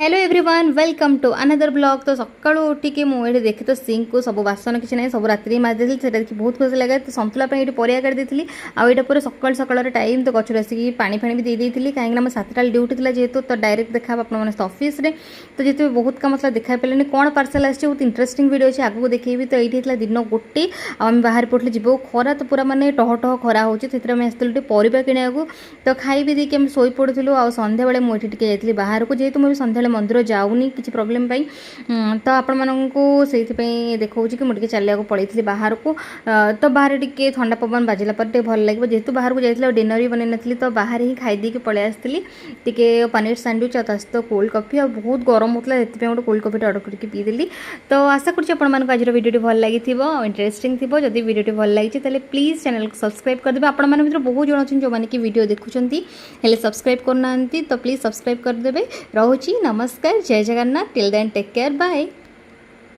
Hello everyone welcome to another blog. तो सकाळू उठिकी मुझे देखी तो सिंक को सब बासन किसी ना सब रात्रि मारिदी से देखिए बहुत खुशी लगे। तो सतुला ये परिया काटी देती आईटा पूरा सकाल सकाल टाइम तो गचर आसिक पानी फाणी भी देती कहीं सातटा ड्यूटी थी जेहतु तो डायरेक्ट देखा आपने ऑफिस रे तो जिते बहुत कम था देखा पारे कौन पार्सल आसी बहुत इंटरेस्टिंग वीडियो अच्छे आगू देखी। तो ये दिन गोटे आम बाहर पड़े जीव खरा तो पूरा मानने टह टह खरा हो आसलु परिवा किणा तो खाई भी देखिए शोई पड़ू आ सन्ध्या बेले मुझे बाहर को जेहतु मुझे सन्ध्या मंदिर जाऊनी किसी प्रोब्लेम तो आपण मानू से देखा कि मुझे चलिया पड़े बाहर को तो बाहर टे ठंडा पवन बाजिला पर भल लगे जेहतु बाहर को जाइए डिनर भी बनई नी तो बाहर ही खाई पलि आसती टे पनीर सैंडविच और तो कोल्ड कॉफी और बहुत गरम होता है गोटे कोल्ड कॉफी ऑर्डर करके पीदेली। तो आशा करूँ आज वीडियो भल लगी इंटरेस्टिंग थी जदि वीडियो भल लगी प्लीज चैनल को सब्सक्राइब करदे। आपण मैंने बहुत जन अच्छे जो मैंने वीडियो देखुं सब्सक्राइब करना तो प्लीज सब्सक्राइब करदे। रोची नमस्कार जय Jagannath till then take care bye.